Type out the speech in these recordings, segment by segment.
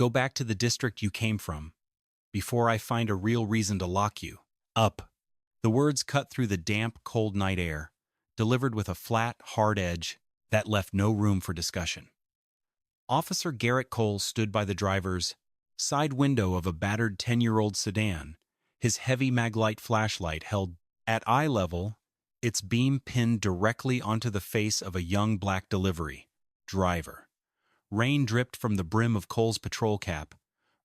Go back to the district you came from, before I find a real reason to lock you up." The words cut through the damp, cold night air, delivered with a flat, hard edge that left no room for discussion. Officer Garrett Cole stood by the driver's side window of a battered 10-year-old sedan, his heavy maglite flashlight held at eye level, its beam pinned directly onto the face of a young black delivery driver. Rain dripped from the brim of Cole's patrol cap,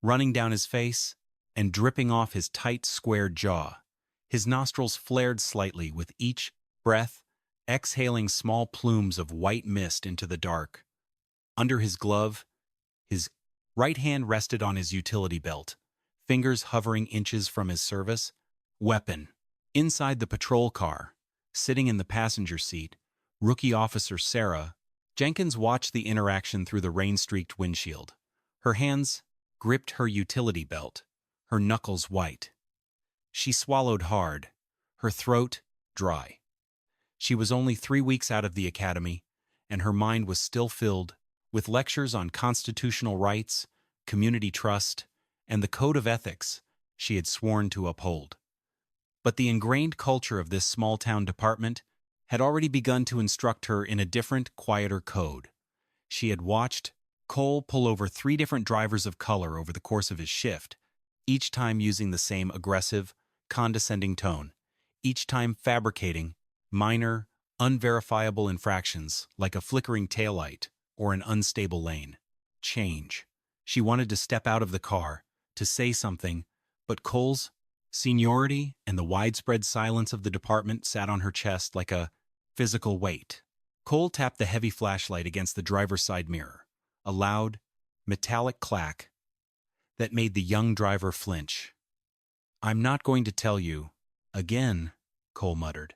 running down his face and dripping off his tight, squared jaw. His nostrils flared slightly with each breath, exhaling small plumes of white mist into the dark. Under his glove, his right hand rested on his utility belt, fingers hovering inches from his service weapon. Inside the patrol car, sitting in the passenger seat, Rookie Officer Sarah Jenkins watched the interaction through the rain-streaked windshield. Her hands gripped her utility belt, her knuckles white. She swallowed hard, her throat dry. She was only 3 weeks out of the academy, and her mind was still filled with lectures on constitutional rights, community trust, and the code of ethics she had sworn to uphold. But the ingrained culture of this small-town department had already begun to instruct her in a different, quieter code. She had watched Cole pull over 3 different drivers of color over the course of his shift, each time using the same aggressive, condescending tone, each time fabricating minor, unverifiable infractions like a flickering taillight or an unstable lane. Change. She wanted to step out of the car, to say something, but Cole's seniority and the widespread silence of the department sat on her chest like a physical weight. Cole tapped the heavy flashlight against the driver's side mirror, a loud, metallic clack that made the young driver flinch. "I'm not going to tell you again," Cole muttered,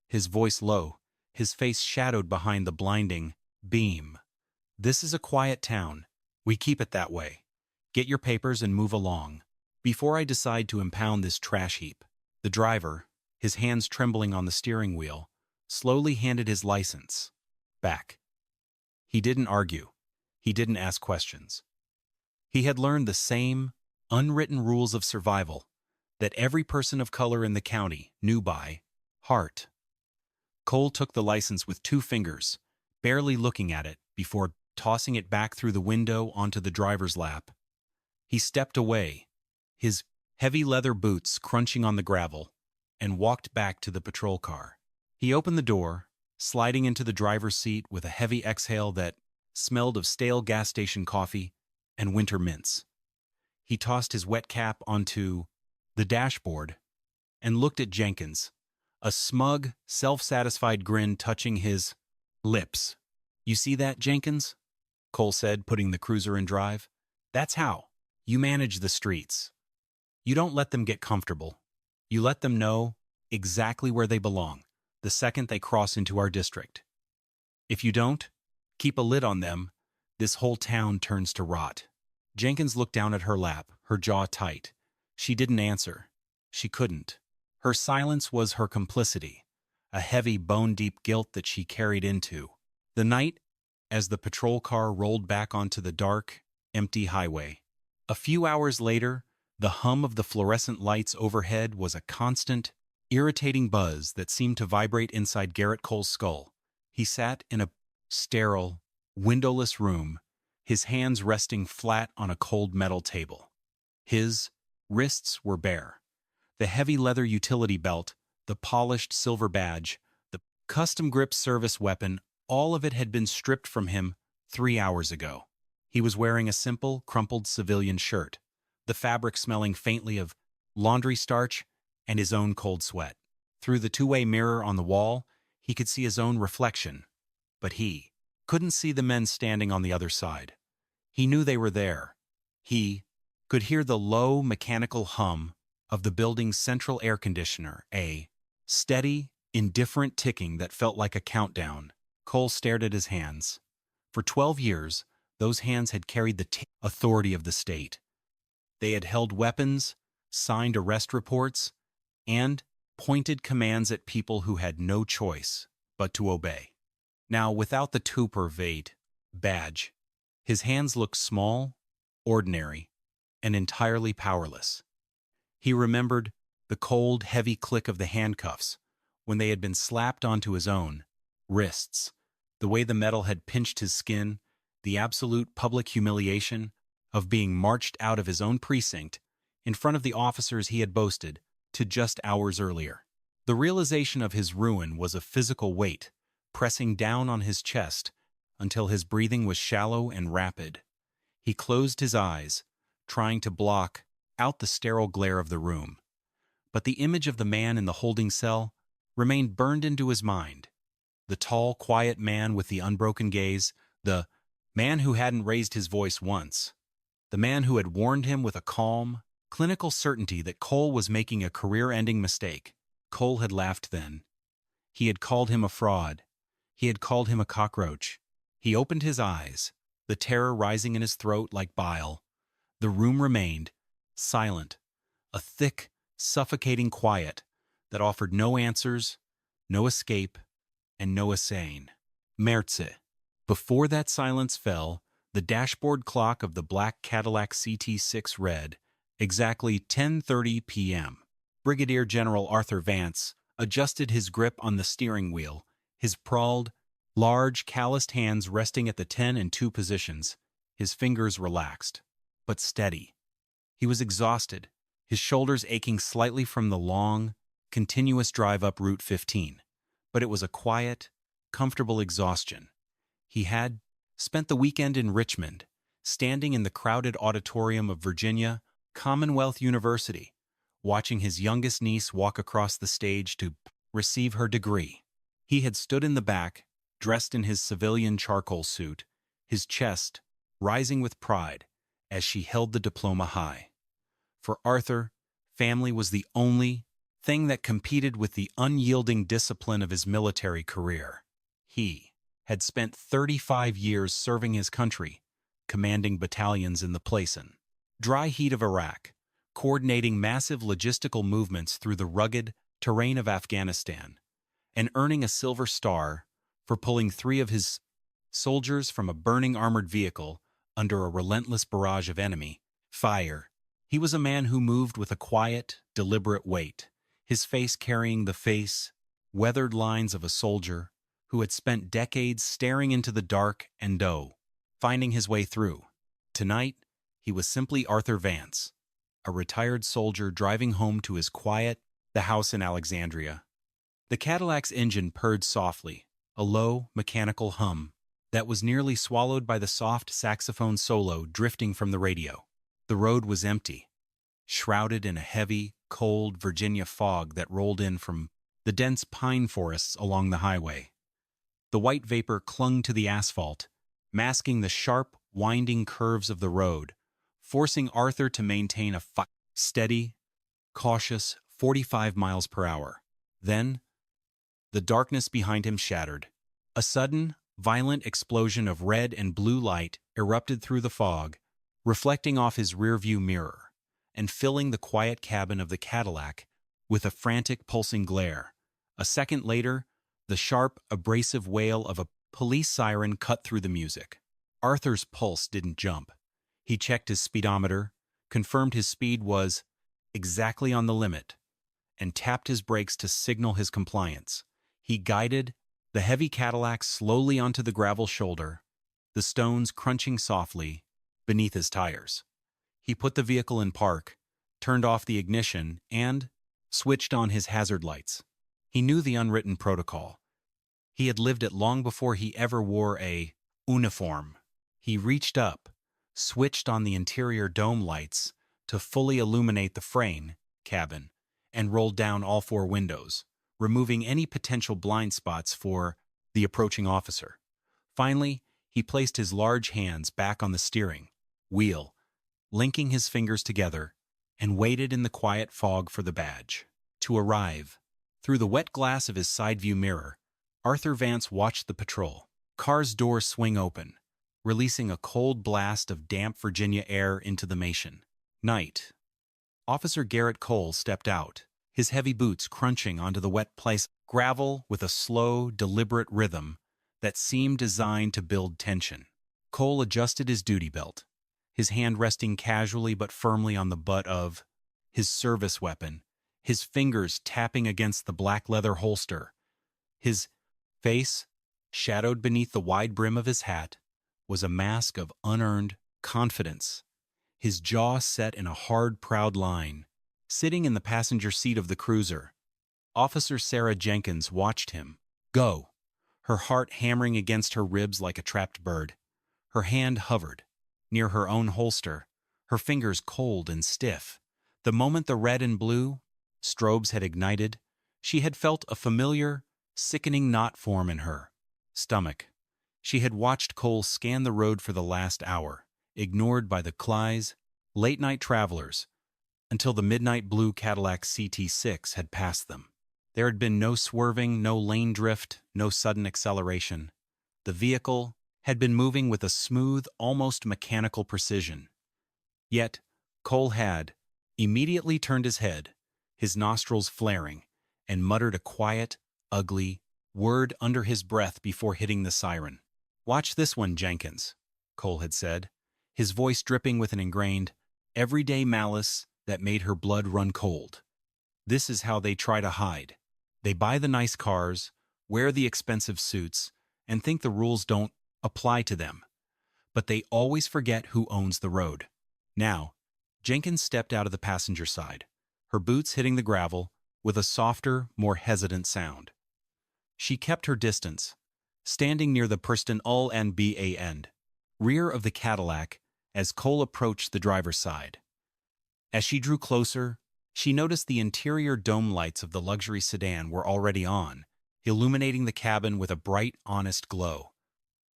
his voice low, his face shadowed behind the blinding beam. "This is a quiet town. We keep it that way. Get your papers and move along before I decide to impound this trash heap." The driver, his hands trembling on the steering wheel, slowly handed his license back. He didn't argue. He didn't ask questions. He had learned the same unwritten rules of survival that every person of color in the county knew by heart. Cole took the license with 2 fingers, barely looking at it before tossing it back through the window onto the driver's lap. He stepped away, his heavy leather boots crunching on the gravel, and walked back to the patrol car. He opened the door, sliding into the driver's seat with a heavy exhale that smelled of stale gas station coffee and winter mints. He tossed his wet cap onto the dashboard and looked at Jenkins, a smug, self-satisfied grin touching his lips. "You see that, Jenkins?" Cole said, putting the cruiser in drive. "That's how you manage the streets. You don't let them get comfortable. You let them know exactly where they belong the second they cross into our district. If you don't, keep a lid on them, this whole town turns to rot." Jenkins looked down at her lap, her jaw tight. She didn't answer. She couldn't. Her silence was her complicity, a heavy, bone-deep guilt that she carried into the night as the patrol car rolled back onto the dark, empty highway. A few hours later, the hum of the fluorescent lights overhead was a constant, irritating buzz that seemed to vibrate inside Garrett Cole's skull. He sat in a sterile, windowless room, his hands resting flat on a cold metal table. His wrists were bare. The heavy leather utility belt, the polished silver badge, the custom grip service weapon, all of it had been stripped from him 3 hours ago. He was wearing a simple, crumpled civilian shirt, the fabric smelling faintly of laundry starch and his own cold sweat. Through the 2-way mirror on the wall, he could see his own reflection, but he couldn't see the men standing on the other side. He knew they were there. He could hear the low, mechanical hum of the building's central air conditioner, a steady, indifferent ticking that felt like a countdown. Cole stared at his hands. For 12 years, those hands had carried the authority of the state. They had held weapons, signed arrest reports, and pointed commands at people who had no choice but to obey. Now, without the Tupper Vade badge, his hands looked small, ordinary, and entirely powerless. He remembered the cold, heavy click of the handcuffs when they had been slapped onto his own wrists, the way the metal had pinched his skin, the absolute public humiliation of being marched out of his own precinct in front of the officers he had boasted to just hours earlier. The realization of his ruin was a physical weight, pressing down on his chest until his breathing was shallow and rapid. He closed his eyes, trying to block out the sterile glare of the room. But the image of the man in the holding cell remained burned into his mind. The tall, quiet man with the unbroken gaze, the man who hadn't raised his voice once, the man who had warned him with a calm, clinical certainty that Cole was making a career-ending mistake. Cole had laughed then. He had called him a fraud. He had called him a cockroach. He opened his eyes, the terror rising in his throat like bile. The room remained silent, a thick, suffocating quiet that offered no answers, no escape, and no assaying. Merze. Before that silence fell, the dashboard clock of the black Cadillac CT6 read exactly 10:30 p.m. Brigadier General Arthur Vance adjusted his grip on the steering wheel, his sprawled, large, calloused hands resting at the 10 and 2 positions, his fingers relaxed, but steady. He was exhausted, his shoulders aching slightly from the long, continuous drive up Route 15. But it was a quiet, comfortable exhaustion. He had spent the weekend in Richmond, standing in the crowded auditorium of Virginia Commonwealth University, watching his youngest niece walk across the stage to receive her degree. He had stood in the back, dressed in his civilian charcoal suit, his chest rising with pride as she held the diploma high. For Arthur, family was the only thing that competed with the unyielding discipline of his military career. He had spent 35 years serving his country, commanding battalions in the Plain, dry heat of Iraq, coordinating massive logistical movements through the rugged terrain of Afghanistan, and earning a Silver Star for pulling 3 of his soldiers from a burning armored vehicle under a relentless barrage of enemy fire. He was a man who moved with a quiet, deliberate weight, his face carrying the weathered lines of a soldier who had spent decades staring into the dark and finding his way through. Tonight, he was simply Arthur Vance, a retired soldier driving home to his the house in Alexandria. The Cadillac's engine purred softly, a low, mechanical hum that was nearly swallowed by the soft saxophone solo drifting from the radio. The road was empty, shrouded in a heavy, cold Virginia fog that rolled in from the dense pine forests along the highway. The white vapor clung to the asphalt, masking the sharp, winding curves of the road, forcing Arthur to maintain a steady, cautious 45 miles per hour. Then, the darkness behind him shattered. A sudden, violent explosion of red and blue light erupted through the fog, reflecting off his rearview mirror and filling the quiet cabin of the Cadillac with a frantic, pulsing glare. A second later, the sharp, abrasive wail of a police siren cut through the music. Arthur's pulse didn't jump. He checked his speedometer, confirmed his speed was exactly on the limit, and tapped his brakes to signal his compliance. He guided the heavy Cadillac slowly onto the gravel shoulder, the stones crunching softly beneath his tires. He put the vehicle in park, turned off the ignition, and switched on his hazard lights. He knew the unwritten protocol. He had lived it long before he ever wore a uniform. He reached up, switched on the interior dome lights to fully illuminate the frame, cabin, and rolled down all 4 windows, removing any potential blind spots for the approaching officer. Finally, he placed his large hands back on the steering wheel, linking his fingers together, and waited in the quiet fog for the badge to arrive. Through the wet glass of his side view mirror, Arthur Vance watched the patrol car's door swing open, releasing a cold blast of damp Virginia air into the night. Officer Garrett Cole stepped out, his heavy boots crunching onto the wet gravel with a slow, deliberate rhythm that seemed designed to build tension. Cole adjusted his duty belt, his hand resting casually but firmly on the butt of his service weapon, his fingers tapping against the black leather holster. His face, shadowed beneath the wide brim of his hat, was a mask of unearned confidence, his jaw set in a hard, proud line. Sitting in the passenger seat of the cruiser, Officer Sarah Jenkins watched him go, her heart hammering against her ribs like a trapped bird. Her hand hovered near her own holster, her fingers cold and stiff. The moment the red and blue strobes had ignited, she had felt a familiar, sickening knot form in her stomach. She had watched Cole scan the road for the last hour, ignored by the Cly's late-night travelers, until the midnight blue Cadillac CT6 had passed them. There had been no swerving, no lane drift, no sudden acceleration. The vehicle had been moving with a smooth, almost mechanical precision. Yet, Cole had immediately turned his head, his nostrils flaring, and muttered a quiet, ugly word under his breath before hitting the siren. "Watch this one, Jenkins," Cole had said, his voice dripping with an ingrained, everyday malice that made her blood run cold. "This is how they try to hide. They buy the nice cars, wear the expensive suits, and think the rules don't apply to them. But they always forget who owns the road." Now, Jenkins stepped out of the passenger side, her boots hitting the gravel with a softer, more hesitant sound. She kept her distance, standing near the Perston Ul and BA end, rear of the Cadillac, as Cole approached the driver's side. As she drew closer, she noticed the interior dome lights of the luxury sedan were already on, illuminating the cabin with a bright, honest glow.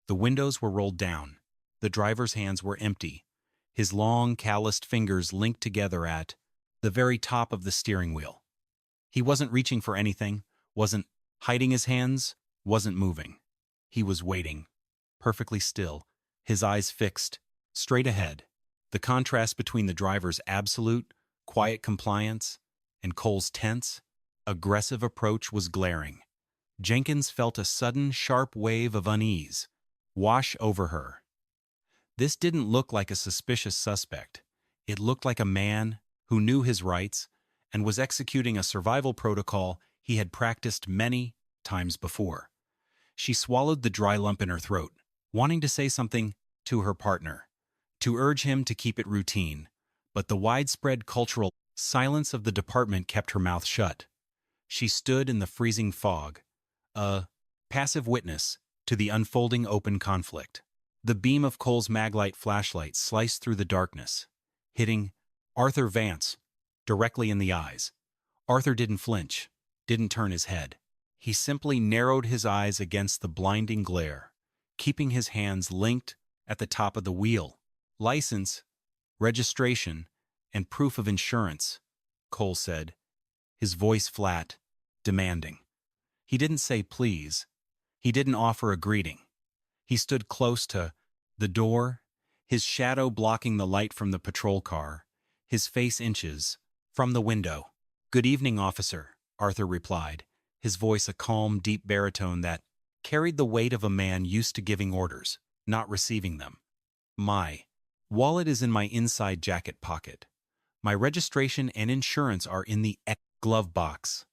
The windows were rolled down. The driver's hands were empty, his long, calloused fingers linked together at the very top of the steering wheel. He wasn't reaching for anything, wasn't hiding his hands, wasn't moving. He was waiting, perfectly still, his eyes fixed, straight ahead. The contrast between the driver's absolute, quiet compliance and Cole's tense, aggressive approach was glaring. Jenkins felt a sudden, sharp wave of unease wash over her. This didn't look like a suspicious suspect. It looked like a man who knew his rights and was executing a survival protocol he had practiced many times before. She swallowed the dry lump in her throat, wanting to say something to her partner, to urge him to keep it routine, but the widespread cultural silence of the department kept her mouth shut. She stood in the freezing fog, a passive witness to the unfolding open conflict. The beam of Cole's maglite flashlight sliced through the darkness, hitting Arthur Vance directly in the eyes. Arthur didn't flinch, didn't turn his head. He simply narrowed his eyes against the blinding glare, keeping his hands linked at the top of the wheel. "License, registration, and proof of insurance," Cole said, his voice flat, demanding. He didn't say please. He didn't offer a greeting. He stood close to the door, his shadow blocking the light from the patrol car, his face inches from the window. "Good evening, officer," Arthur replied, his voice a calm, deep baritone that carried the weight of a man used to giving orders, not receiving them. "My wallet is in my inside jacket pocket. My registration and insurance are in the glove box.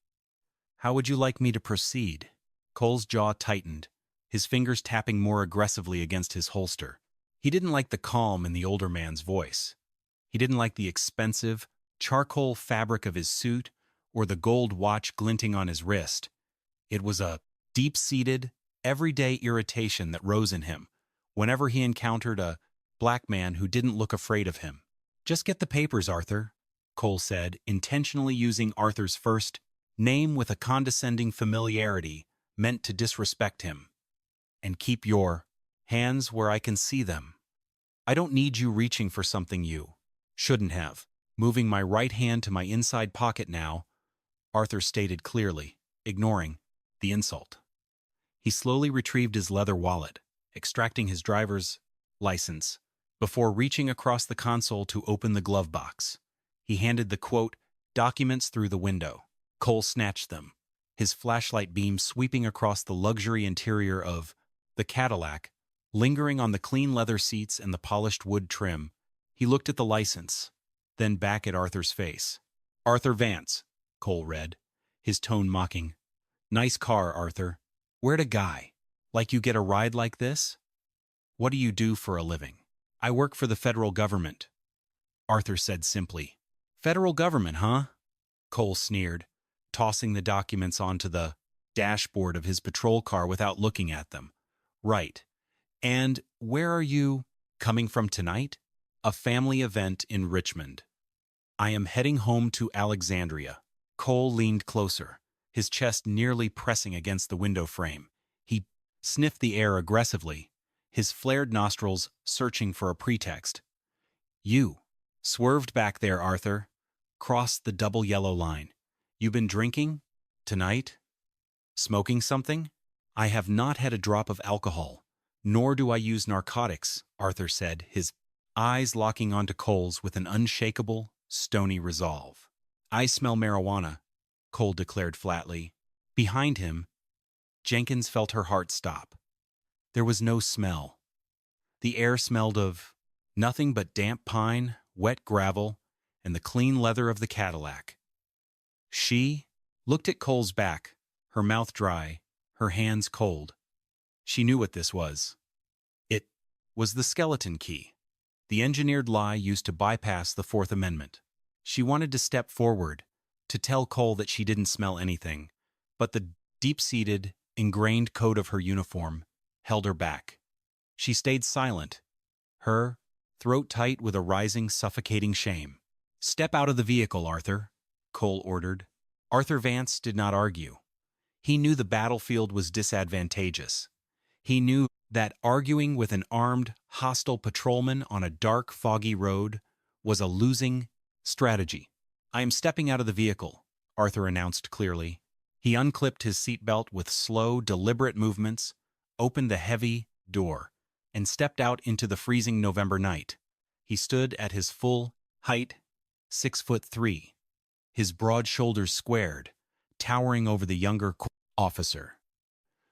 How would you like me to proceed?" Cole's jaw tightened, his fingers tapping more aggressively against his holster. He didn't like the calm in the older man's voice. He didn't like the expensive, charcoal fabric of his suit or the gold watch glinting on his wrist. It was a deep-seated, everyday irritation that rose in him whenever he encountered a black man who didn't look afraid of him. "Just get the papers, Arthur," Cole said, intentionally using Arthur's first name with a condescending familiarity meant to disrespect him. "And keep your hands where I can see them. I don't need you reaching for something you shouldn't have." "Moving my right hand to my inside pocket now," Arthur stated clearly, ignoring the insult. He slowly retrieved his leather wallet, extracting his driver's license, before reaching across the console to open the glove box. He handed the, quote, documents through the window. Cole snatched them, his flashlight beam sweeping across the luxury interior of the Cadillac, lingering on the clean leather seats and the polished wood trim He looked at the license, then back at Arthur's face. Arthur Vance, Cole read, his tone mocking. Nice car, Arthur. Where'd a guy like you get a ride like this? What do you do for a living? I work for the federal government, Arthur said simply. Federal government, huh? Cole sneered, tossing the documents onto the dashboard of his patrol car without looking at them. Right. And where are you coming from tonight? A family event in Richmond. I am heading home to Alexandria. Cole leaned closer, his chest nearly pressing against the window frame. He sniffed the air aggressively, his flared nostrils searching for a pretext. You swerved back there, Arthur. Crossed the double yellow line. You been drinking? Tonight? Smoking something? I have not had a drop of alcohol, nor do I use narcotics, Arthur said, his eyes locking onto Cole's with an unshakable, stony resolve. I smell marijuana, Cole declared flatly. Behind him, Jenkins felt her heart stop. There was no smell. The air smelled of nothing but damp pine, wet gravel, and the clean leather of the Cadillac. She looked at Cole's back, her mouth dry, her hands cold. She knew what this was. It was the skeleton key, the engineered lie used to bypass the Fourth Amendment. She wanted to step forward, to tell Cole that she didn't smell anything, but the deep-seated, ingrained code of her uniform held her back. She stayed silent, her throat tight with a rising, suffocating shame. Step out of the vehicle, Arthur, Cole ordered. Arthur Vance did not argue. He knew the battlefield was disadvantageous. He knew that arguing with an armed, hostile patrolman on a dark, foggy road was a losing strategy. I am stepping out of the vehicle, Arthur announced clearly. He unclipped his seatbelt with slow, deliberate movements, opened the heavy door, and stepped out into the freezing November night. He stood at his full height, 6'3", his broad shoulders squared, towering over the younger officer.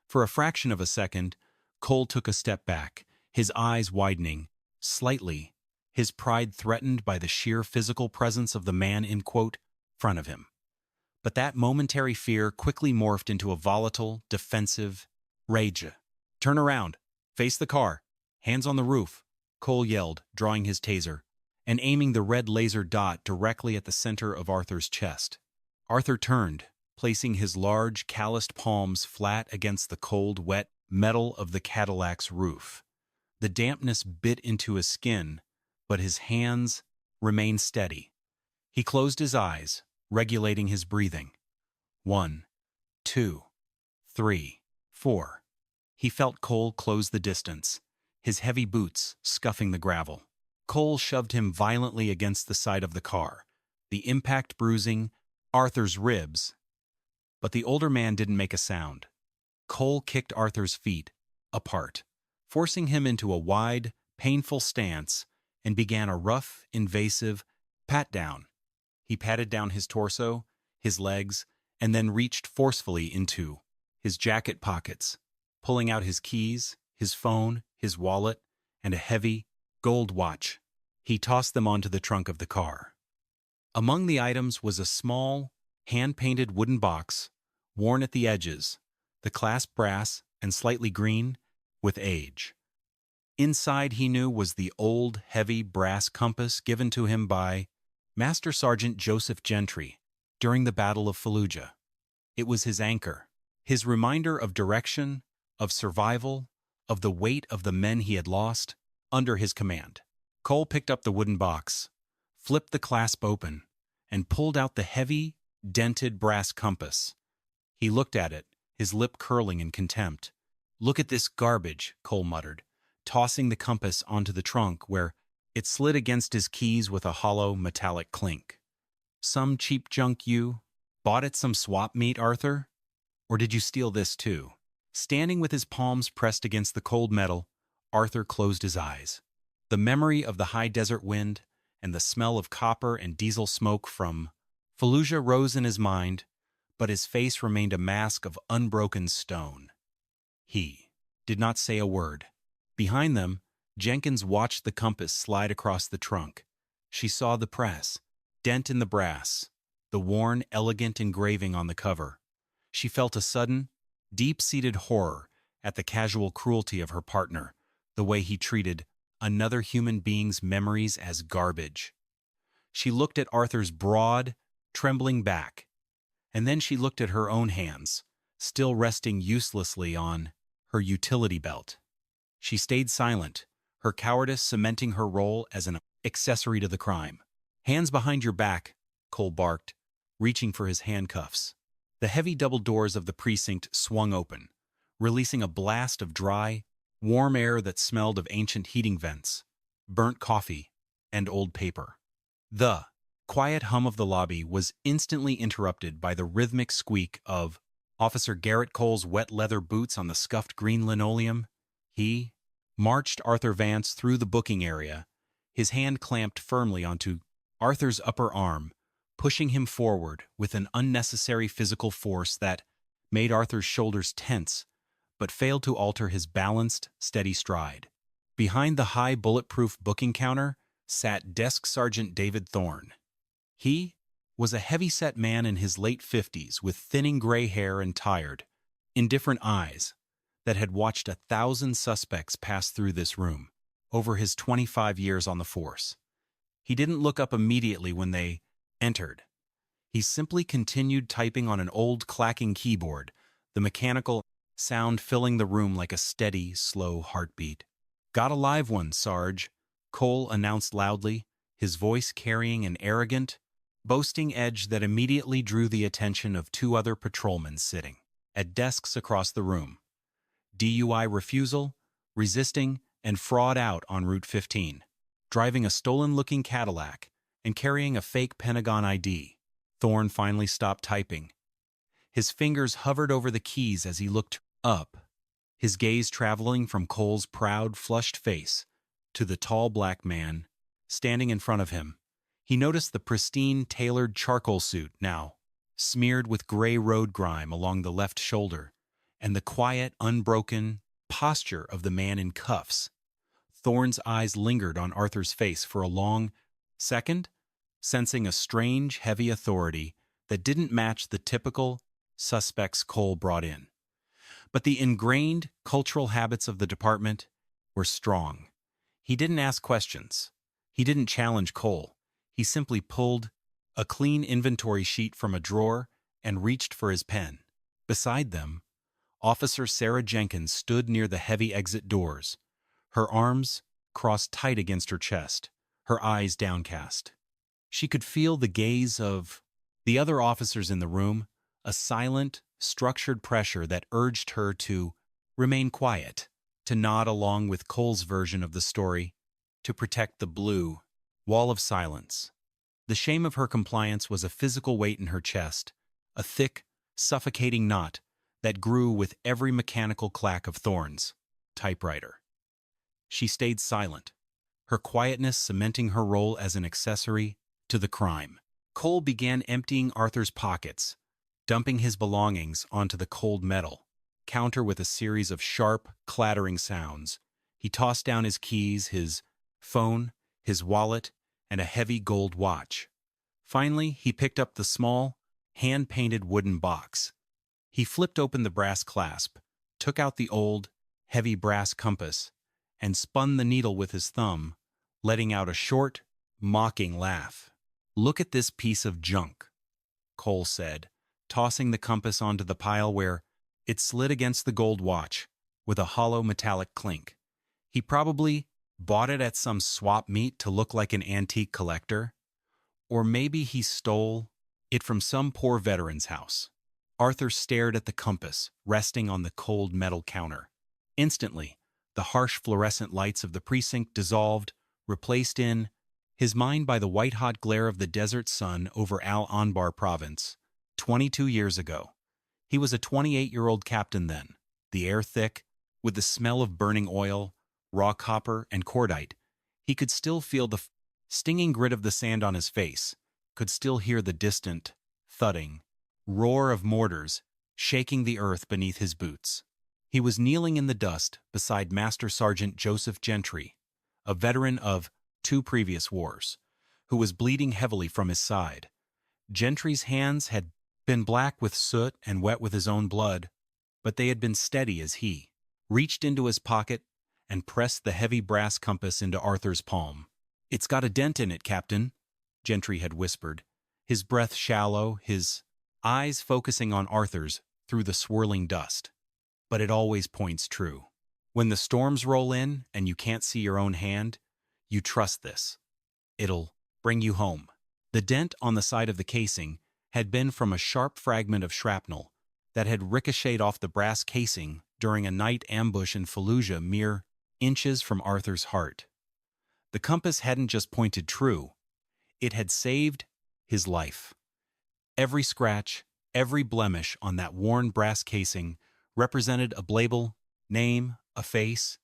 For a fraction of a second, Cole took a step back, his eyes widening, slightly, his pride threatened by the sheer physical presence of the man in, quote, front of him. But that momentary fear quickly morphed into a volatile, defensive rage. Turn around, face the car, hands on the roof, Cole yelled, drawing his taser, and aiming the red laser dot directly at the center of Arthur's chest. Arthur turned, placing his large, calloused palms flat against the cold, wet metal of the Cadillac's roof. The dampness bit into his skin, but his hands remained steady. He closed his eyes, regulating his breathing. 1, 2, 3, 4. He felt Cole close the distance, his heavy boots scuffing the gravel. Cole shoved him violently against the side of the car, the impact bruising Arthur's ribs. But the older man didn't make a sound. Cole kicked Arthur's feet apart, forcing him into a wide, painful stance, and began a rough, invasive pat-down. He patted down his torso, his legs, and then reached forcefully into his jacket pockets, pulling out his keys, his phone, his wallet, and a heavy, gold watch. He tossed them onto the trunk of the car. Among the items was a small, hand-painted wooden box, worn at the edges, the clasp brass and slightly green with age. Inside, he knew, was the old, heavy brass compass given to him by Master Sergeant Joseph Gentry during the Battle of Fallujah. It was his anchor, his reminder of direction, of survival, of the weight of the men he had lost under his command. Cole picked up the wooden box, flipped the clasp open, and pulled out the heavy, dented brass compass. He looked at it, his lip curling in contempt. "Look at this garbage," Cole muttered, tossing the compass onto the trunk where it slid against his keys with a hollow, metallic clink. "Some cheap junk you bought at some swap meet, Arthur? Or did you steal this too?" Standing with his palms pressed against the cold metal, Arthur closed his eyes. The memory of the high desert wind and the smell of copper and diesel smoke from Fallujah rose in his mind, but his face remained a mask of unbroken stone. He did not say a word. Behind them, Jenkins watched the compass slide across the trunk, She saw the press, dent in the brass, the worn, elegant engraving on the cover. She felt a sudden, deep-seated horror at the casual cruelty of her partner, the way he treated another human being's memories as garbage. She looked at Arthur's broad, trembling back, and then she looked at her own hands, still resting uselessly on her utility belt. She stayed silent, her cowardice cementing her role as an accessory to the crime. "Hands behind your back," Cole barked, reaching for his handcuffs. The heavy double doors of the precinct swung open, releasing a blast of dry, warm air that smelled of ancient heating vents, burnt coffee, and old paper. The quiet hum of the lobby was instantly interrupted by the rhythmic squeak of Officer Garrett Cole's wet leather boots on the scuffed green linoleum. He marched Arthur Vance through the booking area, his hand clamped firmly onto Arthur's upper arm, pushing him forward with an unnecessary physical force that made Arthur's shoulders tense, but failed to alter his balanced, steady stride. Behind the high bulletproof booking counter sat Desk Sergeant David Thorne. He was a heavy-set man in his late 50s with thinning gray hair and tired, indifferent eyes that had watched 1,000 suspects pass through this room over his 25 years on the force. He didn't look up immediately when they entered. He simply continued typing on an old clacking keyboard, the mechanical sound filling the room like a steady, slow heartbeat. "Got a live one, Sarge," Cole announced loudly, his voice carrying an arrogant, boasting edge that immediately drew the attention of two other patrolmen sitting at desks across the room. DUI refusal, resisting, and fraud out on Route 15, driving a stolen-looking Cadillac and carrying a fake Pentagon ID. Thorne finally stopped typing. His fingers hovered over the keys as he looked up, his gaze traveling from Cole's proud, flushed face to the tall black man standing in front of him. He noticed the pristine, tailored charcoal suit now, smeared with gray road grime along the left shoulder, and the quiet, unbroken posture of the man in cuffs. Thorne's eyes lingered on Arthur's face for a long second, sensing a strange, heavy authority that didn't match the typical suspects Cole brought in. But the ingrained cultural habits of the department were strong. He didn't ask questions. He didn't challenge Cole. He simply pulled a clean inventory sheet from a drawer and reached for his pen. Beside them, Officer Sarah Jenkins stood near the heavy exit doors, her arms crossed tight against her chest, her eyes downcast. She could feel the gaze of the other officers in the room, a silent, structured pressure that urged her to remain quiet, to nod along with Cole's version of the story, to protect the blue wall of silence. The shame of her compliance was a physical weight in her chest, a thick, suffocating knot that grew with every mechanical clack of Thorne's typewriter. She stayed silent, her quietness cementing her role as an accessory to the crime. Cole began emptying Arthur's pockets, dumping his belongings onto the cold metal counter with a series of sharp, clattering sounds. He tossed down his keys, his phone, his wallet, and a heavy gold watch. Finally, he picked up the small, hand-painted wooden box. He flipped open the brass clasp, took out the old, heavy brass compass, and spun the needle with his thumb, letting out a short, mocking laugh. "Look at this piece of junk," Cole said, tossing the compass onto the pile where it slid against the gold watch with a hollow metallic clink. He probably bought it at some swap meet to look like an antique collector, or maybe he stole it from some poor veteran's house. Arthur stared at the compass, resting on the cold metal counter. Instantly, the harsh fluorescent lights of the precinct dissolved, replaced in his mind by the white-hot glare of the desert sun over Al Anbar province, 22 years ago. He was a 28-year-old captain then, the air thick, with the smell of burning oil, raw copper, and cordite. He could still feel the stinging grit of the sand on his face, could still hear the distant, thudding roar of mortars shaking the earth beneath his boots. He was kneeling in the dust beside Master Sergeant Joseph Gentry, a veteran of 2 previous wars, who was bleeding heavily from his side. Gentry's hands had been black with soot and wet with his own blood, but they had been steady as he reached into his pocket and pressed the heavy brass compass into Arthur's palm. "It's got a dent in it, Captain," Gentry had whispered, his breath shallow, his eyes focusing on Arthur's through the swirling dust. "But it always points true. When the storms roll in and you can't see your own hand, you trust this. It'll bring you home." The dent on the side of the casing had been from a sharp fragment of shrapnel that had ricocheted off the brass casing during a night ambush in Fallujah mere inches from Arthur's heart. The compass hadn't just pointed true, it had saved his life. Every scratch, every blemish on that worn brass casing represented a label, name, a face,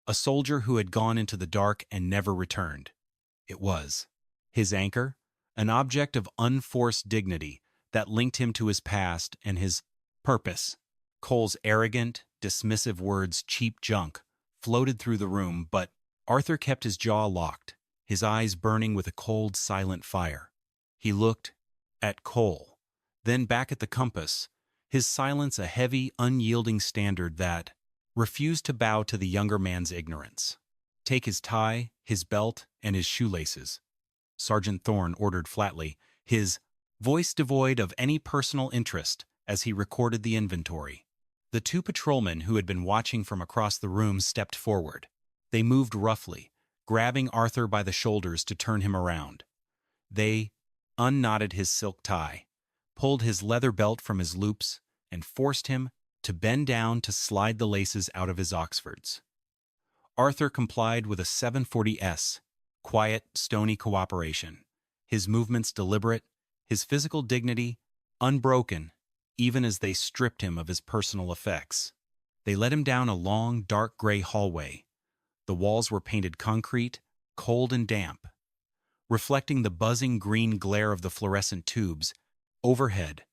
a soldier who had gone into the dark and never returned. It was his anchor, an object of unforced dignity that linked him to his past and his purpose. Cole's arrogant, dismissive words, "cheap junk," floated through the room, but Arthur kept his jaw locked, his eyes burning with a cold, silent fire. He looked at Cole, then back at the compass, his silence a heavy, unyielding standard that refused to bow to the younger man's ignorance. "Take his tie, his belt, and his shoelaces," Sergeant Thorne ordered flatly, his voice devoid of any personal interest as he recorded the inventory. The two patrolmen who had been watching from across the room stepped forward. They moved roughly, grabbing Arthur by the shoulders to turn him around. They unknotted his silk tie, pulled his leather belt from his loops, and forced him to bend down to slide the laces out of his Oxfords. Arthur complied with a 740S, quiet, stony cooperation, his movements deliberate, his physical dignity unbroken, even as they stripped him of his personal effects. They led him down a long, dark gray hallway. The walls were painted concrete, cold and damp, reflecting the buzzing green glare of the fluorescent tubes. Overhead,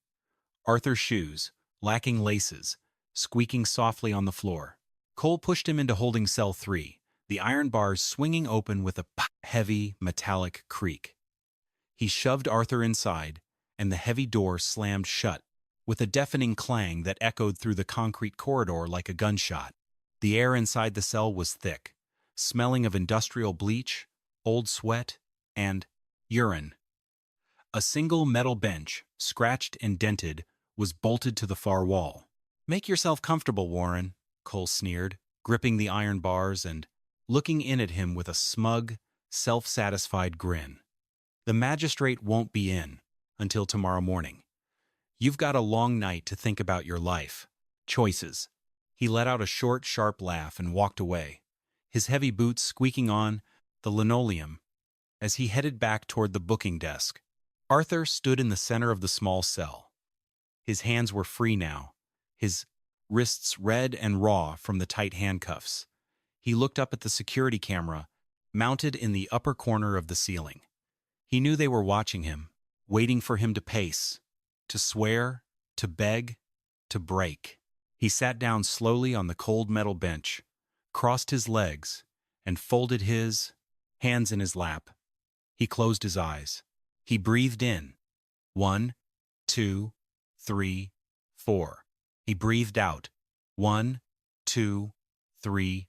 Arthur's shoes, lacking laces, squeaking softly on the floor. Cole pushed him into holding cell 3, the iron bars swinging open with a heavy, metallic creak. He shoved Arthur inside, and the heavy door slammed shut with a deafening clang that echoed through the concrete corridor like a gunshot. The air inside the cell was thick, smelling of industrial bleach, old sweat, and urine. A single metal bench, scratched and dented, was bolted to the far wall. "Make yourself comfortable, Warren," Cole sneered, gripping the iron bars and looking in at him with a smug, self-satisfied grin. "The magistrate won't be in until tomorrow morning. You've got a long night to think about your life. Choices." He let out a short, sharp laugh and walked away, his heavy boots squeaking on the linoleum as he headed back toward the booking desk. Arthur stood in the center of the small cell. His hands were free now, his wrists red and raw from the tight handcuffs. He looked up at the security camera, mounted in the upper corner of the ceiling. He knew they were watching him, waiting for him to pace, to swear, to beg, to break. He sat down slowly on the cold metal bench, crossed his legs, and folded his hands in his lap. He closed his eyes. He breathed in. 1, 2, 3, 4. He breathed out. 1, 2, 3,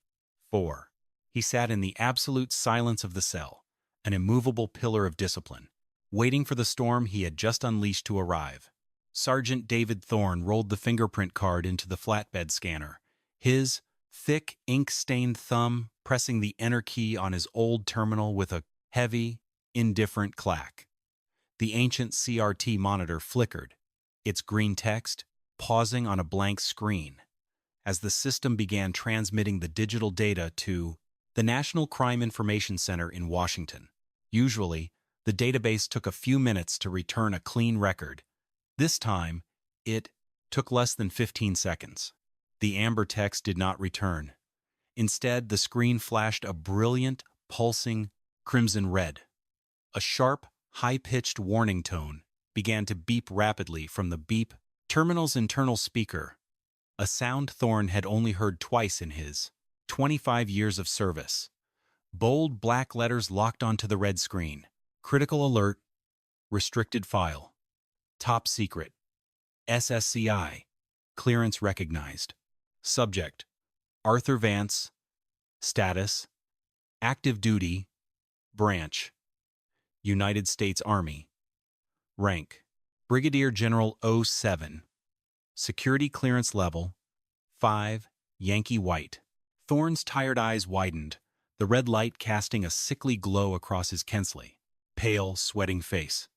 4. He sat in the absolute silence of the cell, an immovable pillar of discipline, waiting for the storm he had just unleashed to arrive. Sergeant David Thorne rolled the fingerprint card into the flatbed scanner, his thick, ink-stained thumb pressing the enter key on his old terminal with a heavy, indifferent clack. The ancient CRT monitor flickered, its green text pausing on a blank screen, as the system began transmitting the digital data to the National Crime Information Center in Washington. Usually, the database took a few minutes to return a clean record. This time, it took less than 15 seconds. The amber text did not return. Instead, the screen flashed a brilliant, pulsing crimson red. A sharp, high-pitched warning tone began to beep rapidly from the beep terminal's internal speaker, a sound Thorne had only heard twice in his 25 years of service. Bold black letters locked onto the red screen. Critical alert, restricted file, top secret, SSCI, clearance recognized. Subject, Arthur Vance, status, active duty, branch, United States Army, rank, Brigadier General '07, security clearance level, 5, Yankee White. Thorne's tired eyes widened, the red light casting a sickly glow across his Kensley, pale, sweating face.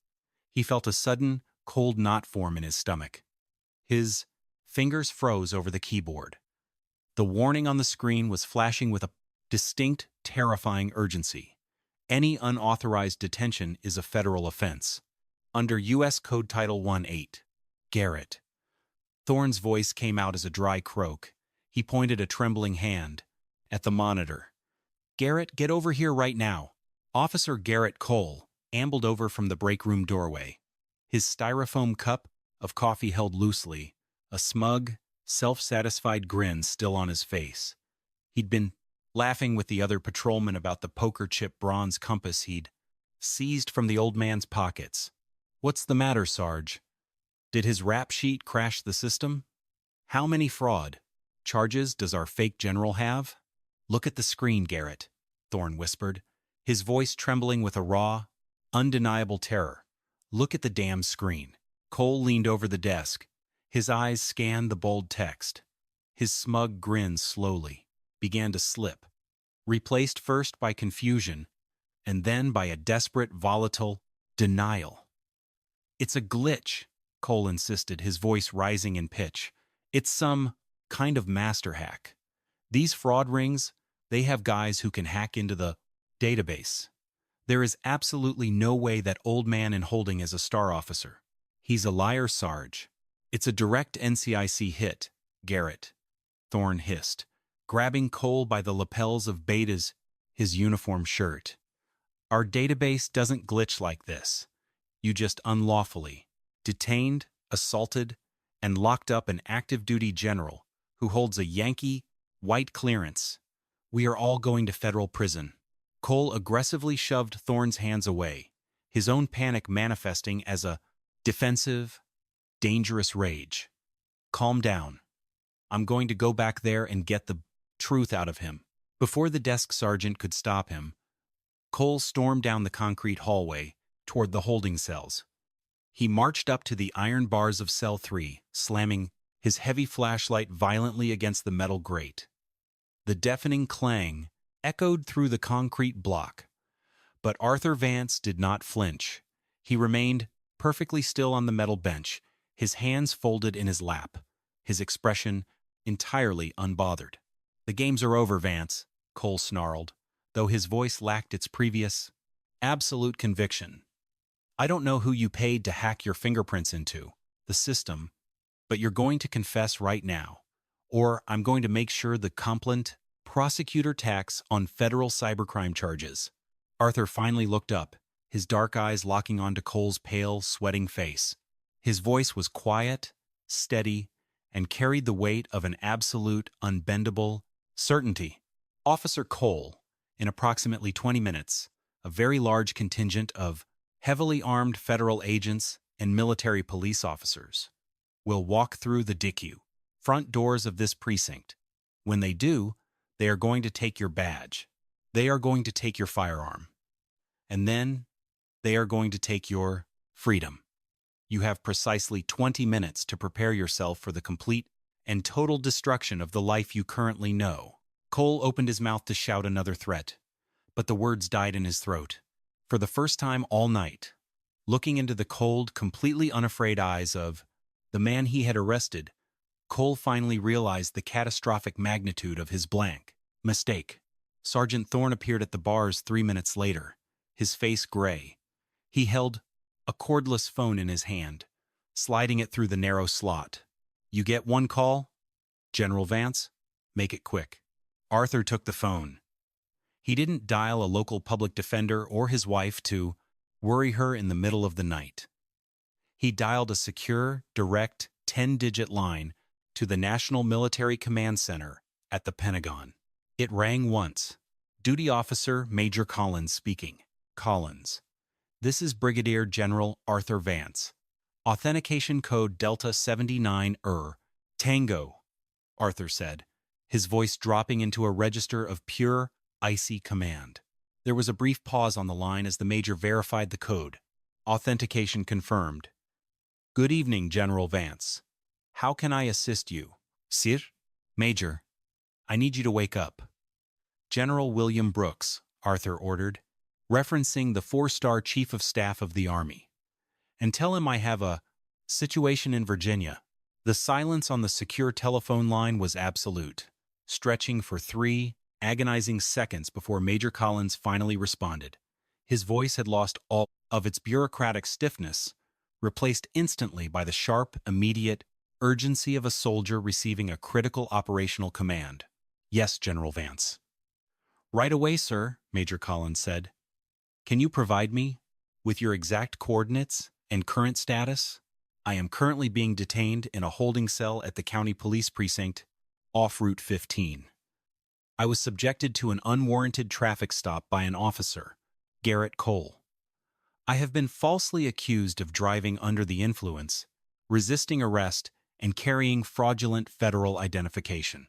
He felt a sudden, cold knot form in his stomach. His fingers froze over the keyboard. The warning on the screen was flashing with a distinct, terrifying urgency. Any unauthorized detention is a federal offense. Under U.S. Code Title 18. Garrett. Thorne's voice came out as a dry croak. He pointed a trembling hand at the monitor. "Garrett, get over here right now." Officer Garrett Cole ambled over from the break room doorway, his styrofoam cup of coffee held loosely, a smug, self-satisfied grin still on his face. He'd been laughing with the other patrolmen about the poker chip bronze compass he'd seized from the old man's pockets. "What's the matter, Sarge? Did his rap sheet crash the system? How many fraud charges does our fake general have?" "Look at the screen, Garrett," Thorne whispered, his voice trembling with a raw, undeniable terror. "Look at the damn screen." Cole leaned over the desk. His eyes scanned the bold text. His smug grin slowly began to slip, replaced first by confusion and then by a desperate, volatile denial. "It's a glitch," Cole insisted, his voice rising in pitch. "It's some kind of master hack. These fraud rings, they have guys who can hack into the database. There is absolutely no way that old man in holding is a star officer. He's a liar, Sarge. It's a direct NCIC hit, Garrett," Thorne hissed, grabbing Cole by the lapels of his uniform shirt. "Our database doesn't glitch like this. You just unlawfully detained, assaulted, and locked up an active-duty general who holds a Yankee White clearance. We are all going to federal prison." Cole aggressively shoved Thorne's hands away, his own panic manifesting as a defensive, dangerous rage. "Calm down. I'm going to go back there and get the truth out of him." Before the desk sergeant could stop him, Cole stormed down the concrete hallway toward the holding cells. He marched up to the iron bars of Cell 3, slamming his heavy flashlight violently against the metal grate. The deafening clang echoed through the concrete block. But Arthur Vance did not flinch. He remained perfectly still on the metal bench, his hands folded in his lap, his expression entirely unbothered. "The games are over, Vance," Cole snarled, though his voice lacked its previous, absolute conviction. "I don't know who you paid to hack your fingerprints into the system, but you're going to confess right now, or I'm going to make sure the complaint prosecutor tacks on federal cybercrime charges." Arthur finally looked up, his dark eyes locking onto Cole's pale, sweating face. His voice was quiet, steady, and carried the weight of an absolute, unbendable certainty. "Officer Cole, in approximately 20 minutes, a very large contingent of heavily armed federal agents and military police officers will walk through the DICU front doors of this precinct. When they do, they are going to take your badge. They are going to take your firearm. And then they are going to take your freedom. You have precisely 20 minutes to prepare yourself for the complete and total destruction of the life you currently know." Cole opened his mouth to shout another threat, but the words died in his throat. For the first time all night, looking into the cold, completely unafraid eyes of the man he had arrested, Cole finally realized the catastrophic magnitude of his blank mistake. Sergeant Thorne appeared at the bars 3 minutes later, his face gray. He held a cordless phone in his hand, sliding it through the narrow slot. "You get one call? General Vance? Make it quick." Arthur took the phone. He didn't dial a local public defender or his wife to worry her in the middle of the night. He dialed a secure, direct, 10-digit line to the National Military Command Center at the Pentagon. It rang once. "Duty Officer Major Collins speaking." "Collins. This is Brigadier General Arthur Vance. Authentication code Delta 79 Tango, Arthur said, his voice dropping into a register of pure, icy command. There was a brief pause on the line as the Major verified the code. Authentication confirmed. Good evening, General Vance. How can I assist you? Sir? Major, I need you to wake up. General William Brooks, Arthur ordered, referencing the 4-star Chief of Staff of the Army. And tell him I have a situation in Virginia. The silence on the secure telephone line was absolute, stretching for 3 agonizing seconds before Major Collins finally responded. His voice had lost all of its bureaucratic stiffness, replaced instantly by the sharp, immediate urgency of a soldier receiving a critical operational command. Yes, General Vance. Right away, sir, Major Collins said. Can you provide me with your exact coordinates and current status? I am currently being detained in a holding cell at the county police precinct off Route 15. I was subjected to an unwarranted traffic stop by an officer, Garrett Cole. I have been falsely accused of driving under the influence, resisting arrest, and carrying fraudulent federal identification.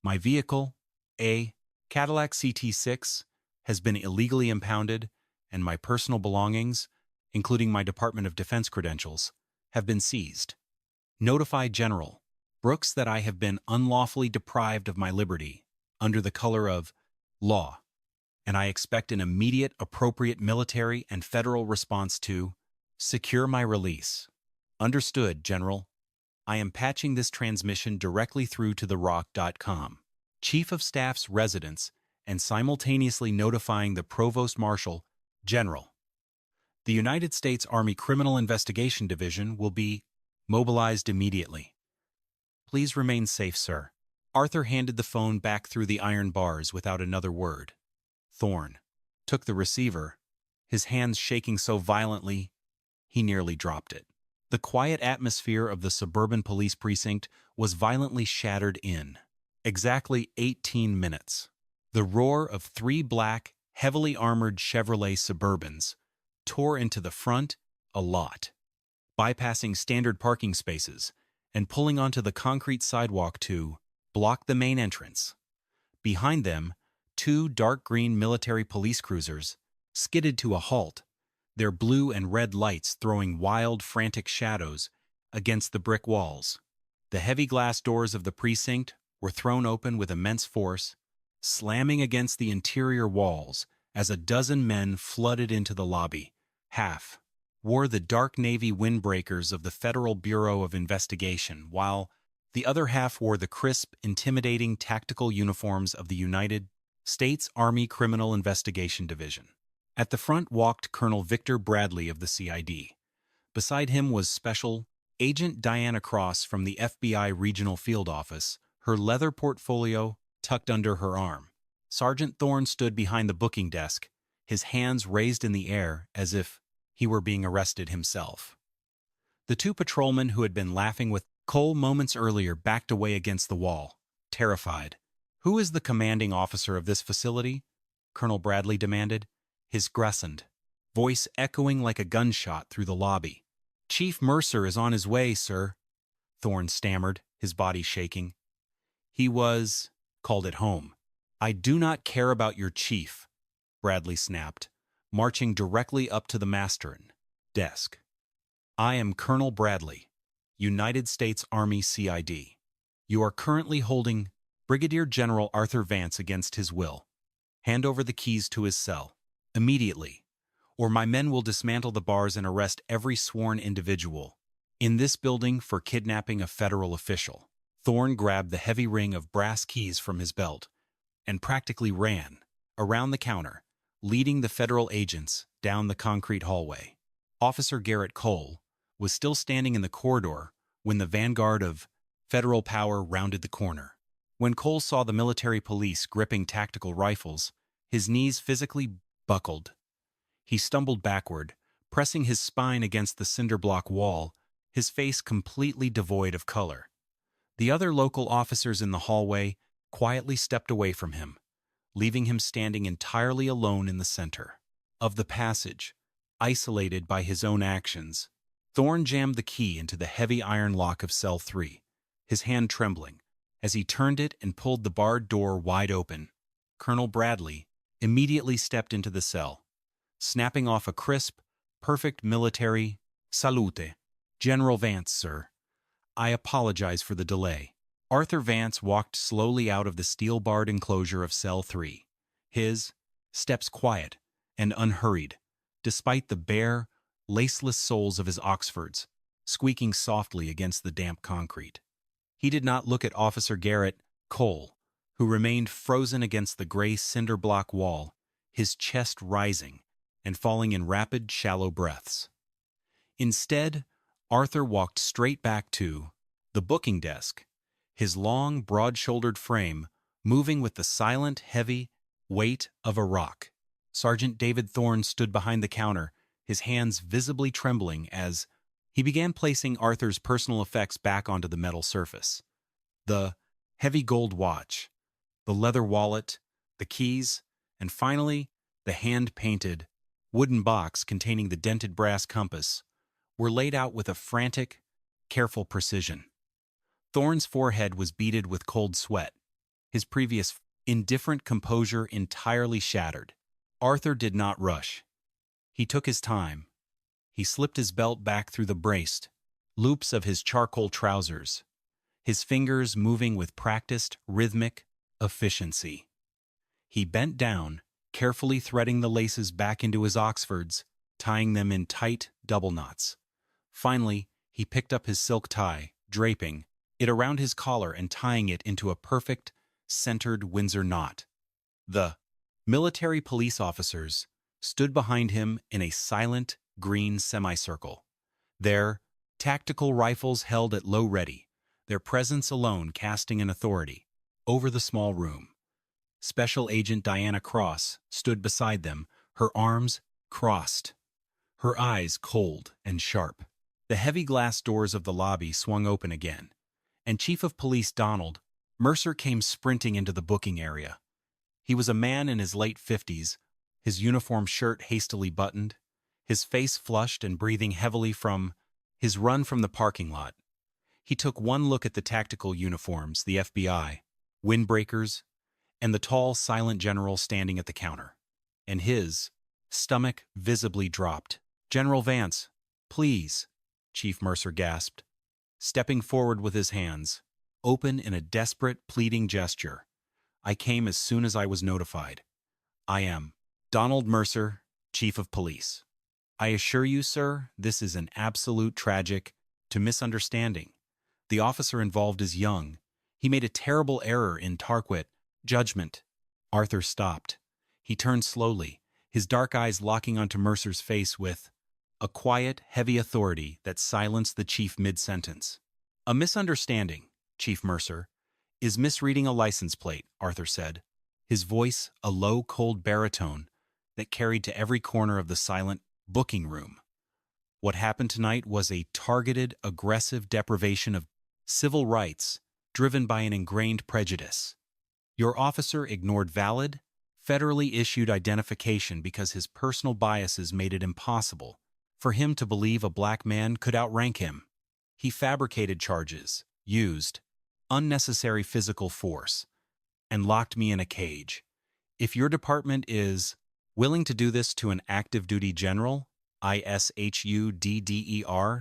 My vehicle, a Cadillac CT6, has been illegally impounded, and my personal belongings, including my Department of Defense credentials, have been seized. Notify General Brooks that I have been unlawfully deprived of my liberty under the color of law, and I expect an immediate, appropriate military and federal response to secure my release. Understood, General. I am patching this transmission directly through to therock.com. Chief of Staff's residence and simultaneously notifying the Provost Marshal, General. The United States Army Criminal Investigation Division will be mobilized immediately. Please remain safe, sir. Arthur handed the phone back through the iron bars without another word. Thorne took the receiver, his hands shaking so violently he nearly dropped it. The quiet atmosphere of the suburban police precinct was violently shattered in exactly 18 minutes. The roar of 3 black, heavily armored Chevrolet Suburbans tore into the front a lot, bypassing standard parking spaces and pulling onto the concrete sidewalk to block the main entrance. Behind them, 2 dark green military police cruisers skidded to a halt, their blue and red lights throwing wild, frantic shadows against the brick walls. The heavy glass doors of the precinct were thrown open with immense force, slamming against the interior walls as a dozen men flooded into the lobby. Half wore the dark navy windbreakers of the Federal Bureau of Investigation, while the other half wore the crisp, intimidating tactical uniforms of the United States Army Criminal Investigation Division. At the front walked Colonel Victor Bradley of the CID. Beside him was Special Agent Diana Cross from the FBI Regional Field Office, her leather portfolio tucked under her arm. Sergeant Thorne stood behind the booking desk, his hands raised in the air as if he were being arrested himself. The 2 patrolmen who had been laughing with Cole moments earlier backed away against the wall, terrified. "Who is the commanding officer of this facility?" Colonel Bradley demanded, his grassened voice echoing like a gunshot through the lobby. "Chief Mercer is on his way, sir," Thorne stammered, his body shaking. "He was called it home." "I do not care about your chief," Bradley snapped, marching directly up to the mastern desk. "I am Colonel Bradley, United States Army CID. You are currently holding Brigadier General Arthur Vance against his will. Hand over the keys to his cell immediately, or my men will dismantle the bars and arrest every sworn individual in this building for kidnapping a federal official." Thorne grabbed the heavy ring of brass keys from his belt and practically ran around the counter, leading the federal agents down the concrete hallway. Officer Garrett Cole was still standing in the corridor when the vanguard of federal power rounded the corner. When Cole saw the military police gripping tactical rifles, his knees physically buckled. He stumbled backward, pressing his spine against the cinder block wall, his face completely devoid of color. The other local officers in the hallway quietly stepped away from him, leaving him standing entirely alone in the center of the passage, isolated by his own actions. Thorne jammed the key into the heavy iron lock of cell 3, his hand trembling, as he turned it and pulled the barred door wide open. Colonel Bradley immediately stepped into the cell, snapping off a crisp, perfect military salute. "General Vance, sir. I apologize for the delay." Arthur Vance walked slowly out of the steel-barred enclosure of cell 3, his steps quiet and unhurried, despite the bare, laceless soles of his Oxfords squeaking softly against the damp concrete. He did not look at Officer Garrett Cole, who remained frozen against the gray cinder block wall, his chest rising and falling in rapid, shallow breaths. Instead, Arthur walked straight back to the booking desk, his long, broad-shouldered frame moving with the silent, heavy weight of a rock. Sergeant David Thorne stood behind the counter, his hands visibly trembling as he began placing Arthur's personal effects back onto the metal surface. The heavy gold watch, the leather wallet, the keys, and finally, the hand-painted wooden box containing the dented brass compass were laid out with a frantic, careful precision. Thorne's forehead was beaded with cold sweat, his previous indifferent composure entirely shattered. Arthur did not rush. He took his time. He slipped his belt back through the braced loops of his charcoal trousers, his fingers moving with practiced, rhythmic efficiency. He bent down, carefully threading the laces back into his Oxfords, tying them in tight double knots. Finally, he picked up his silk tie, draping it around his collar and tying it into a perfect, centered Windsor knot. The military police officers stood behind him in a silent, green semicircle, their tactical rifles held at low ready, their presence alone casting an authority over the small room. Special Agent Diana Cross stood beside them, her arms crossed, her eyes cold and sharp. The heavy glass doors of the lobby swung open again, and Chief of Police Donald Mercer came sprinting into the booking area. He was a man in his late 50s, his uniform shirt hastily buttoned, his face flushed and breathing heavily from his run from the parking lot. He took one look at the tactical uniforms, the FBI, windbreakers, and the tall, silent general standing at the counter, and his stomach visibly dropped. "General Vance, please," Chief Mercer gasped, stepping forward with his hands open in a desperate, pleading gesture. "I came as soon as I was notified. I am Donald Mercer, Chief of Police. I assure you, sir, this is an absolute tragic to misunderstanding. The officer involved is young. He made a terrible error in Tarquet judgment." Arthur stopped. He turned slowly, his dark eyes locking onto Mercer's face with a quiet, heavy authority that silenced the chief mid-sentence. "A misunderstanding, Chief Mercer, is misreading a license plate," Arthur said, his voice a low, cold baritone that carried to every corner of the silent booking room. "What happened tonight was a targeted, aggressive deprivation of civil rights driven by an ingrained prejudice. Your officer ignored valid, federally issued identification because his personal biases made it impossible for him to believe a black man could outrank him. He fabricated charges, used unnecessary physical force, and locked me in a cage. If your department is willing to do this to an active duty general, ISHUDDER,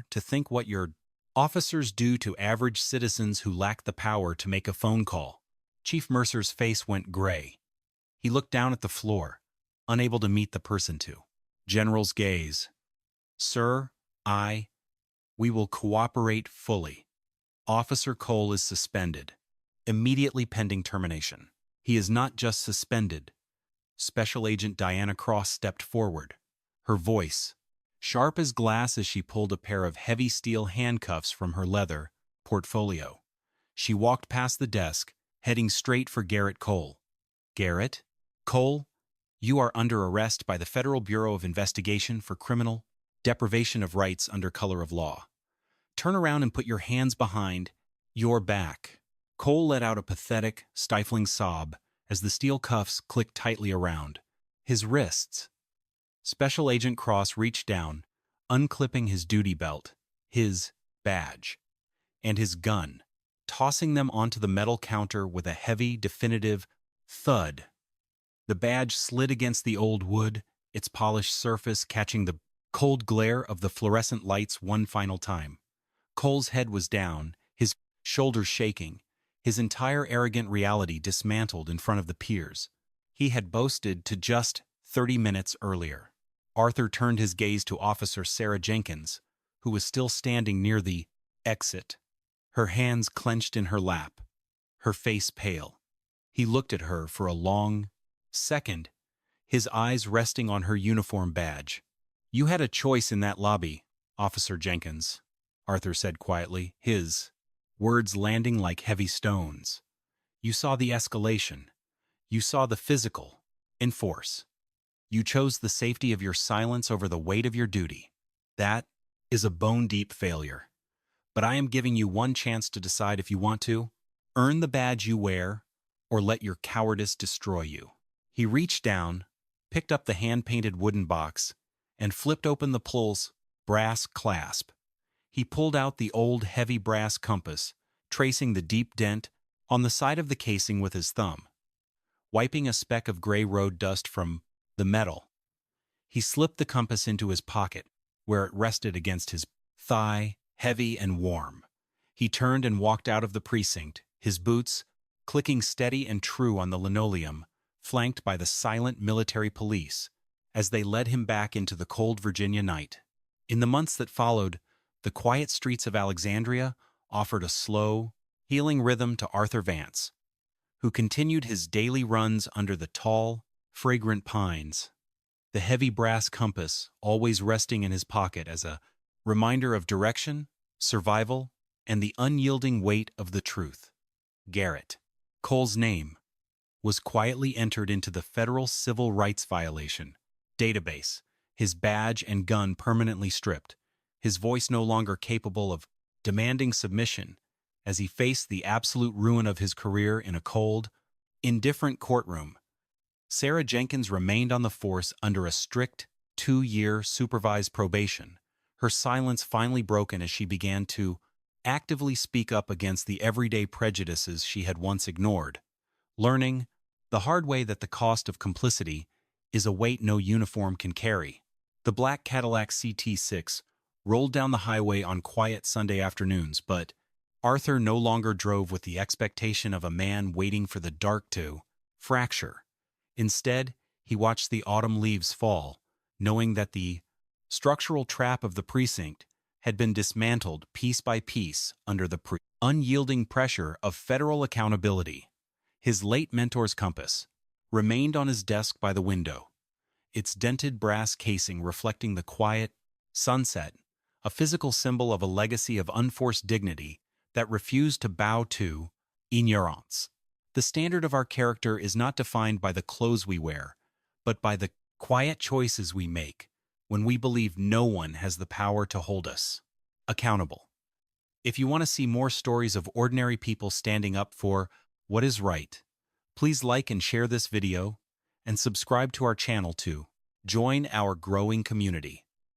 to think what your officers do to average citizens who lack the power to make a phone call." Chief Mercer's face went gray. He looked down at the floor, unable to meet the person to. General's gaze. "Sir, we will cooperate fully. Officer Cole is suspended, immediately pending termination." "He is not just suspended." Special Agent Diana Cross stepped forward, her voice sharp as glass as she pulled a pair of heavy steel handcuffs from her leather portfolio. She walked past the desk, heading straight for Garrett Cole. "Garrett? Cole, you are under arrest by the Federal Bureau of Investigation for criminal deprivation of rights under color of law. Turn around and put your hands behind your back." Cole let out a pathetic, stifling sob as the steel cuffs clicked tightly around his wrists. Special Agent Cross reached down, unclipping his duty belt, his badge, and his gun, tossing them onto the metal counter with a heavy, definitive thud. The badge slid against the old wood, its polished surface catching the cold glare of the fluorescent lights one final time. Cole's head was down, his shoulders shaking, his entire arrogant reality dismantled in front of the peers he had boasted to just 30 minutes earlier. Arthur turned his gaze to Officer Sarah Jenkins, who was still standing near the exit, her hands clenched in her lap, her face pale. He looked at her for a long second, his eyes resting on her uniform badge. "You had a choice in that lobby, Officer Jenkins," Arthur said quietly, his words landing like heavy stones. "You saw the escalation. You saw the physical enforce. You chose the safety of your silence over the weight of your duty. That is a bone-deep failure. But I am giving you one chance to decide if you want to earn the badge you wear or let your cowardice destroy you." He reached down, picked up the hand-painted wooden box, and flipped open the pull's brass clasp. He pulled out the old, heavy brass compass, tracing the deep dent on the side of the casing with his thumb. Wiping a speck of gray road dust from the metal, he slipped the compass into his pocket, where it rested against his thigh, heavy and warm. He turned and walked out of the precinct, his boots clicking steady and true on the linoleum, flanked by the silent military police, as they led him back into the cold Virginia night. In the months that followed, the quiet streets of Alexandria offered a slow, healing rhythm to Arthur Vance, who continued his daily runs under the tall, fragrant pines, the heavy brass compass always resting in his pocket as a reminder of direction, survival, and the unyielding weight of the truth. Garrett, Cole's name, was quietly entered into the federal civil rights violation database, his badge and gun permanently stripped, his voice no longer capable of demanding submission as he faced the absolute ruin of his career in a cold, indifferent courtroom. Sarah Jenkins remained on the force under a strict 2-year supervised probation, her silence finally broken as she began to actively speak up against the everyday prejudices she had once ignored, learning the hard way that the cost of complicity is a weight no uniform can carry. The black Cadillac CT6 rolled down the highway on quiet Sunday afternoons, but Arthur no longer drove with the expectation of a man waiting for the dark to fracture. Instead, he watched the autumn leaves fall, knowing that the structural trap of the precinct had been dismantled piece by piece under the unyielding pressure of federal accountability. His late mentor's compass remained on his desk by the window, its dented brass casing reflecting the quiet sunset, a physical symbol of a legacy of unforced dignity that refused to bow to ignorance. The standard of our character is not defined by the clothes we wear, but by the quiet choices we make when we believe no one has the power to hold us accountable. If you want to see more stories of ordinary people standing up for what is right, please like and share this video and subscribe to our channel to join our growing community.